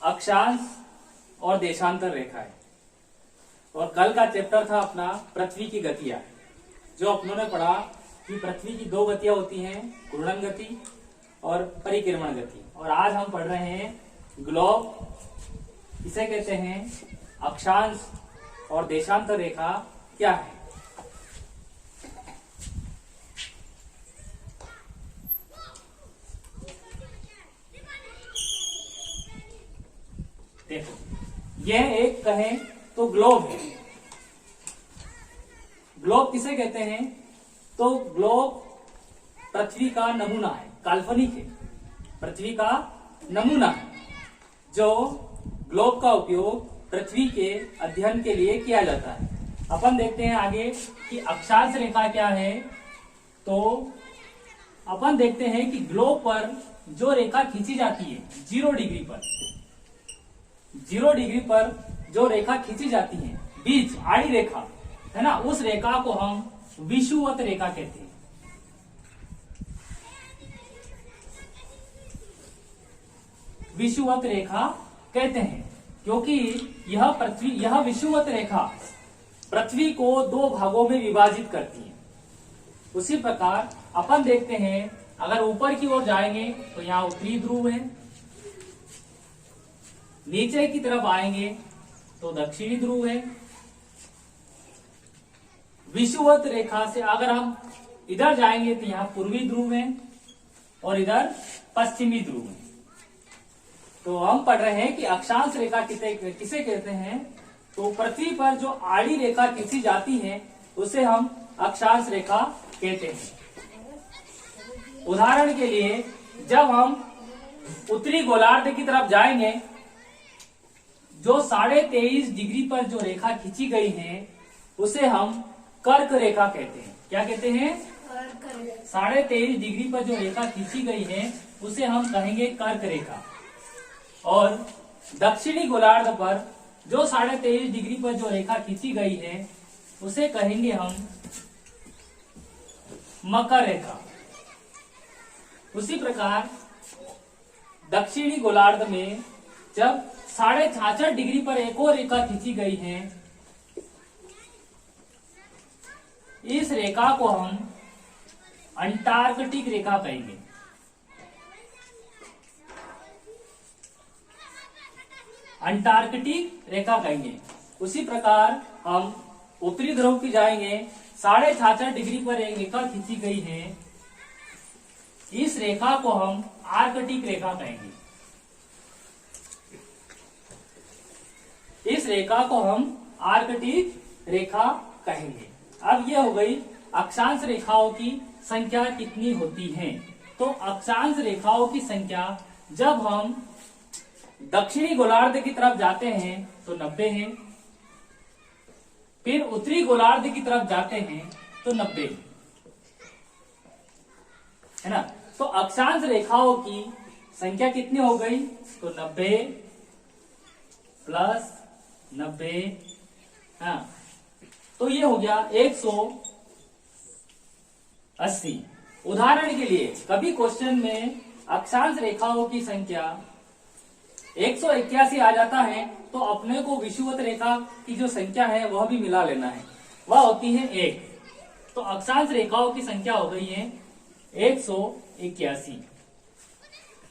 अक्षांश और देशांतर रेखाएं। और कल का चैप्टर था अपना पृथ्वी की गतियां, जो अपनों ने पढ़ा कि पृथ्वी की दो गतियां होती हैं, घूर्णन गति और परिक्रमण गति। और आज हम पढ़ रहे हैं ग्लोब, इसे कहते हैं अक्षांश और देशांतर रेखा क्या है। देखो, यह एक कहें तो ग्लोब है। ग्लोब किसे कहते हैं? तो ग्लोब पृथ्वी का नमूना है, काल्पनिक है, पृथ्वी का नमूना है, जो ग्लोब का उपयोग पृथ्वी के अध्ययन के लिए किया जाता है। अपन देखते हैं आगे कि अक्षांश रेखा क्या है। तो अपन देखते हैं कि ग्लोब पर जो रेखा खींची जाती है 0 डिग्री पर, 0 डिग्री पर जो रेखा खींची जाती है, बीच आड़ी रेखा है ना, उस रेखा को हम विषुवत रेखा कहते हैं। विषुवत रेखा कहते हैं क्योंकि यह विषुवत रेखा पृथ्वी को 2 भागों में विभाजित करती है। उसी प्रकार अपन देखते हैं, अगर ऊपर की ओर जाएंगे तो यहाँ उत्तरी ध्रुव है, नीचे की तरफ आएंगे तो दक्षिणी ध्रुव है। विषुवत रेखा से अगर हम इधर जाएंगे तो यहाँ पूर्वी ध्रुव है और इधर पश्चिमी ध्रुव है। तो हम पढ़ रहे हैं कि अक्षांश रेखा किसे कहते हैं। तो पृथ्वी पर जो आड़ी रेखा खींची जाती है उसे हम अक्षांश रेखा कहते हैं। उदाहरण के लिए, जब हम उत्तरी गोलार्ध की तरफ जाएंगे, जो 23.5 डिग्री पर जो रेखा खींची गई है उसे हम कर्क रेखा कहते हैं। क्या कहते हैं? 23.5 डिग्री पर जो रेखा खींची गई है उसे हम कहेंगे कर्क रेखा। और दक्षिणी गोलार्ध पर जो 23.5 डिग्री पर जो रेखा खींची गई है उसे कहेंगे हम मकर रेखा। उसी प्रकार दक्षिणी गोलार्ध में जब 66.5 डिग्री पर एक और रेखा खींची गई है, इस रेखा को हम अंटार्कटिक रेखा कहेंगे। अंटार्कटिक रेखा कहेंगे। उसी प्रकार हम उत्तरी ध्रुव की जाएंगे, 66.5 डिग्री पर एक रेखा खींची गई है, इस रेखा को हम आर्कटिक रेखा कहेंगे। इस रेखा को हम आर्कटिक रेखा कहेंगे। अब यह हो गई अक्षांश रेखाओं की संख्या कितनी होती है। तो अक्षांश रेखाओं की संख्या जब हम दक्षिणी गोलार्ध की तरफ जाते हैं तो 90 है, फिर उत्तरी गोलार्ध की तरफ जाते हैं तो 90 है ना। तो अक्षांश रेखाओं की संख्या कितनी हो गई? तो 90 प्लस 90, हाँ, तो ये हो गया 180। उदाहरण के लिए कभी क्वेश्चन में अक्षांश रेखाओं की संख्या 181 आ जाता है तो अपने को विषुवत रेखा की जो संख्या है वह भी मिला लेना है, वह होती है 1। तो अक्षांश रेखाओं की संख्या हो गई है 181।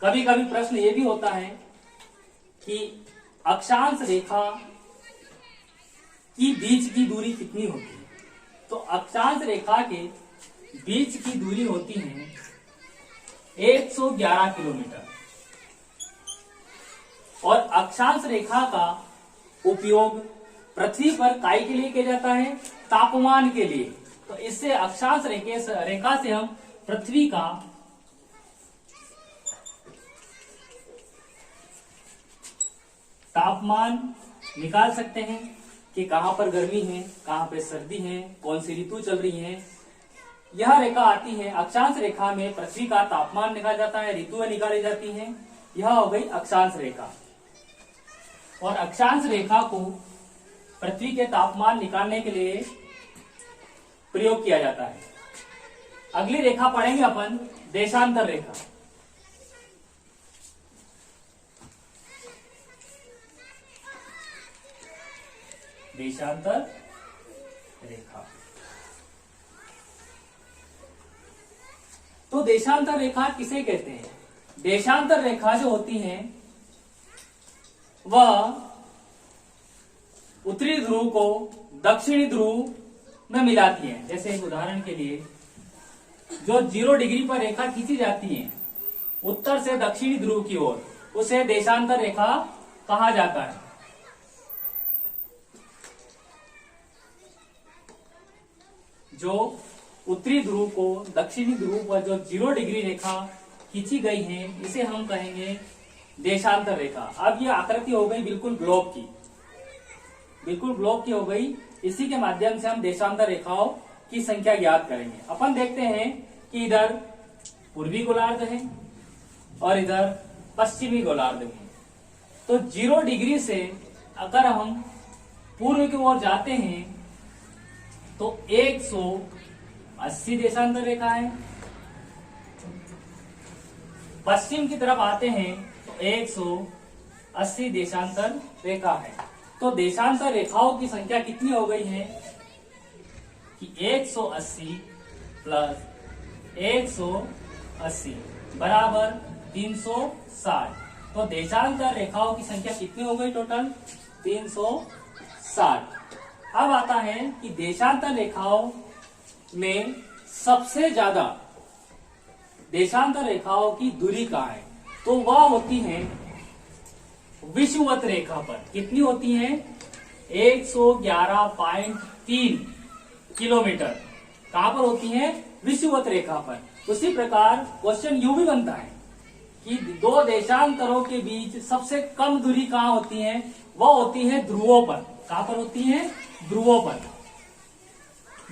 कभी कभी प्रश्न ये भी होता है कि अक्षांश रेखा की बीच की दूरी कितनी होती है। तो अक्षांश रेखा के बीच की दूरी होती है 111 किलोमीटर। और अक्षांश रेखा का उपयोग पृथ्वी पर काई के लिए किया जाता है? तापमान के लिए। तो इससे अक्षांश रेखा से हम पृथ्वी का तापमान निकाल सकते हैं कि कहां पर गर्मी है, कहां पर सर्दी है, कौन सी ऋतु चल रही है। यह रेखा आती है, अक्षांश रेखा में पृथ्वी का तापमान निकाला जाता है, ऋतुएं निकाली जाती हैं। यह हो गई अक्षांश रेखा। और अक्षांश रेखा को पृथ्वी के तापमान निकालने के लिए प्रयोग किया जाता है। अगली रेखा पढ़ेंगे अपन देशांतर रेखा। देशांतर रेखा। तो देशांतर रेखा किसे कहते हैं? देशांतर रेखा जो होती है वह उत्तरी ध्रुव को दक्षिणी ध्रुव में मिलाती है। जैसे एक उदाहरण के लिए, जो 0 डिग्री पर रेखा खींची जाती है उत्तर से दक्षिणी ध्रुव की ओर, उसे देशांतर रेखा कहा जाता है। जो उत्तरी ध्रुव को दक्षिणी ध्रुव पर जो 0 डिग्री रेखा खींची गई है, इसे हम कहेंगे देशांतर रेखा। अब ये आकृति हो गई बिल्कुल ग्लोब की, बिल्कुल ग्लोब की हो गई। इसी के माध्यम से हम देशांतर रेखाओं की संख्या ज्ञात करेंगे। अपन देखते हैं कि इधर पूर्वी गोलार्ध है और इधर पश्चिमी गोलार्ध है। तो 0 डिग्री से अगर हम पूर्व की ओर जाते हैं तो 180 देशांतर रेखा है। पश्चिम की तरफ आते हैं तो 180 देशांतर रेखा है। तो देशांतर रेखाओं की संख्या कितनी हो गई है कि 180 प्लस 180 बराबर 360। तो देशांतर रेखाओं की संख्या कितनी हो गई टोटल? 360। अब आता है कि देशांतर रेखाओं में सबसे ज्यादा देशांतर रेखाओं की दूरी कहाँ है? तो वह होती है विषुवत रेखा पर। कितनी होती है? 111.3 किलोमीटर। कहां पर होती है? विषुवत रेखा पर। उसी प्रकार क्वेश्चन यूं भी बनता है कि दो देशांतरों के बीच सबसे कम दूरी कहां होती है? वह होती है ध्रुवों पर। कहां पर होती है? ध्रुवों पर,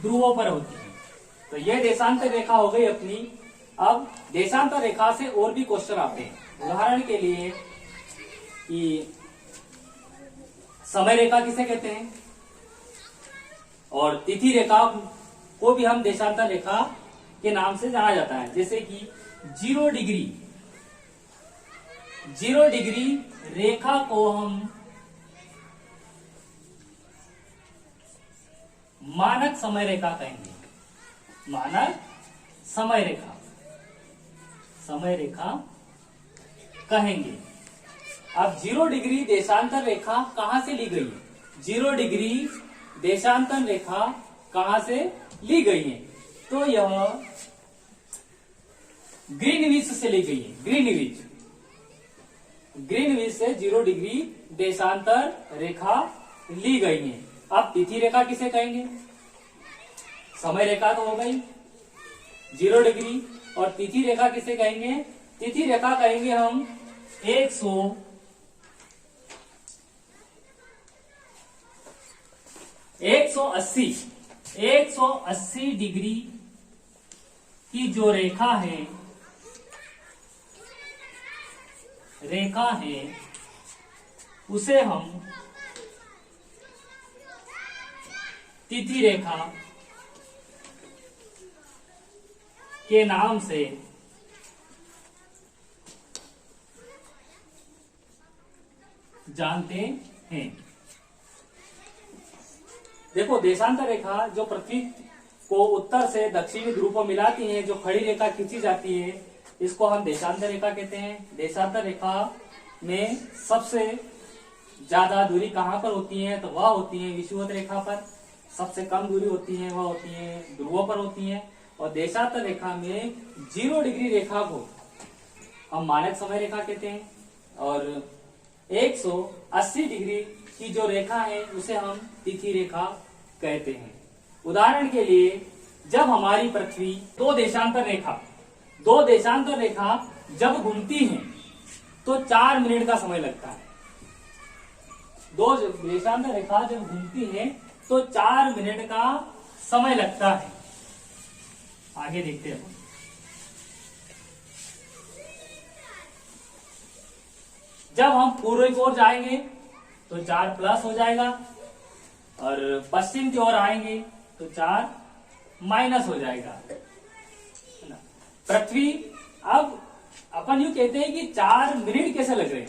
ध्रुवों पर होती है। तो यह देशांतर रेखा हो गई अपनी। अब देशांतर रेखा से और भी क्वेश्चन आते हैं। उदाहरण के लिए कि समय रेखा किसे कहते हैं, और तिथि रेखा को भी हम देशांतर रेखा के नाम से जाना जाता है। जैसे कि 0 डिग्री रेखा को हम मानक समय रेखा कहेंगे। मानक समय रेखा कहेंगे। अब 0 डिग्री देशांतर रेखा कहां से ली गई है? 0 डिग्री देशांतर रेखा कहां से ली गई है? तो यह ग्रीनविच से ली गई है। ग्रीनविच से 0 डिग्री देशांतर रेखा ली गई है। अब तिथि रेखा किसे कहेंगे? समय रेखा तो हो गई 0 डिग्री, और तिथि रेखा किसे कहेंगे? तिथि रेखा कहेंगे हम 180 डिग्री की जो रेखा है उसे हम तिथि रेखा के नाम से जानते हैं। देखो, देशांतर रेखा जो पृथ्वी को उत्तर से दक्षिणी ध्रुव को मिलाती है, जो खड़ी रेखा खींची जाती है, इसको हम देशांतर रेखा कहते हैं। देशांतर रेखा में सबसे ज्यादा दूरी कहां पर होती है? तो वह होती है विषुवत रेखा पर। सबसे कम दूरी होती है वह होती है ध्रुवों पर होती है। और देशांतर रेखा में 0 डिग्री रेखा को हम मानक समय रेखा कहते हैं, और 180 डिग्री की जो रेखा है उसे हम तिथि रेखा कहते हैं। उदाहरण के लिए, जब हमारी पृथ्वी दो देशांतर रेखा जब घूमती है तो 4 मिनट का समय लगता है। दो देशांतर रेखा जब घूमती है तो 4 मिनट का समय लगता है। आगे देखते हैं। जब हम पूर्व की ओर जाएंगे तो 4 प्लस हो जाएगा, और पश्चिम की ओर आएंगे तो 4 माइनस हो जाएगा। पृथ्वी, अब अपन यूं कहते हैं कि 4 मिनट कैसे लग रहे हैं?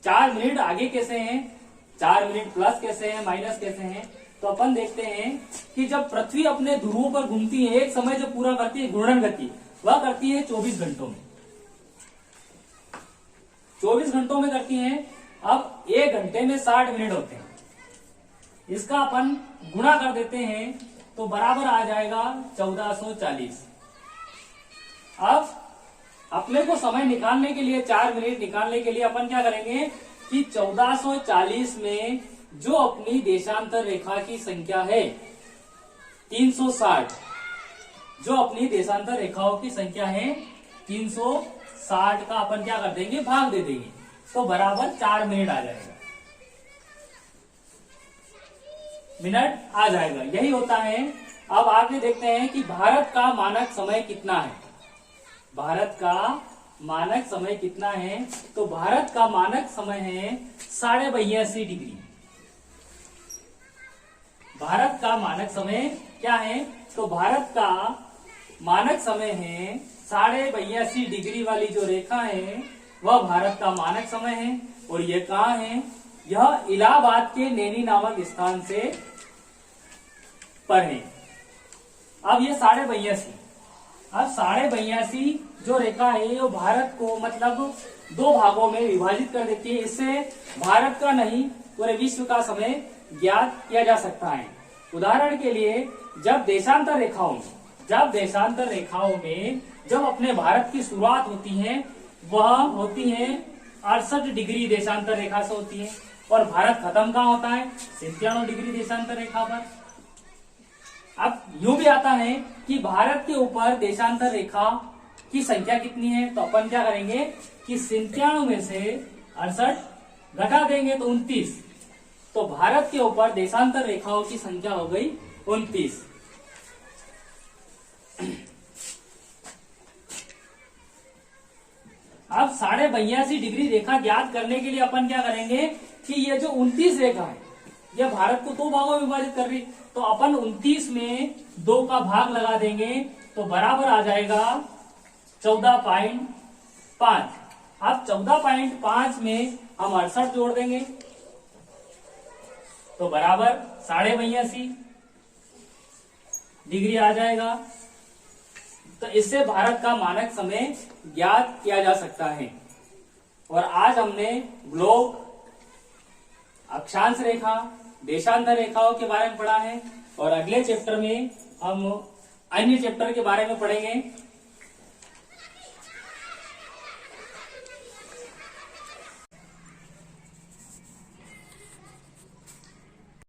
4 मिनट आगे कैसे हैं? 4 मिनट प्लस कैसे हैं, माइनस कैसे हैं? तो अपन देखते हैं कि जब पृथ्वी अपने ध्रुवों पर घूमती है, एक समय जो पूरा करती है घूर्णन गति, वह करती है 24 घंटों में। 24 घंटों में करती है। अब 1 घंटे में 60 मिनट होते हैं, इसका अपन गुणा कर देते हैं तो बराबर आ जाएगा 1440। अब अपने को समय निकालने के लिए, 4 मिनट निकालने के लिए अपन क्या करेंगे कि 1440 में जो अपनी देशांतर रेखा की संख्या है 360, जो अपनी देशांतर रेखाओं की संख्या है 360 का अपन क्या कर देंगे, भाग दे देंगे, तो बराबर 4 मिनट आ जाएगा, मिनट आ जाएगा। यही होता है। अब आगे देखते हैं कि भारत का मानक समय कितना है। भारत का मानक समय कितना है, तो भारत का मानक समय है 82.5 डिग्री। भारत का मानक समय क्या है, तो भारत का मानक समय है 82.5 डिग्री वाली जो रेखा है वह भारत का मानक समय है। और यह कहाँ है, यह इलाहाबाद के नैनी नामक स्थान से पर है। अब ये 82.5, अब 82.5 जो रेखा है वो भारत को मतलब 2 भागों में विभाजित कर देती है। इससे भारत का नहीं पूरे विश्व का समय ज्ञात किया जा सकता है। उदाहरण के लिए जब देशांतर रेखाओं में जब अपने भारत की शुरुआत होती है वह होती है 68 डिग्री देशांतर रेखा से होती है, और भारत खत्म कहाँ होता है 97 डिग्री देशांतर रेखा पर। अब यूं भी आता है कि भारत के ऊपर देशांतर रेखा की संख्या कितनी है, तो अपन क्या करेंगे कि 97 में से 68 घटा देंगे तो 29, तो भारत के ऊपर देशांतर रेखाओं की संख्या हो गई 29। अब 82.5 डिग्री रेखा ज्ञात करने के लिए अपन क्या करेंगे कि ये जो 29 रेखा है यह भारत को 2 भागों में विभाजित कर रही, तो अपन 29 में 2 का भाग लगा देंगे तो बराबर आ जाएगा 14.5। अब 14.5 में हम 68 जोड़ देंगे तो बराबर 82.5 डिग्री आ जाएगा। तो इससे भारत का मानक समय ज्ञात किया जा सकता है। और आज हमने ग्लोब, अक्षांश रेखा, देशांतर रेखाओं के बारे में पढ़ा है, और अगले चैप्टर में हम अन्य चैप्टर के बारे में पढ़ेंगे।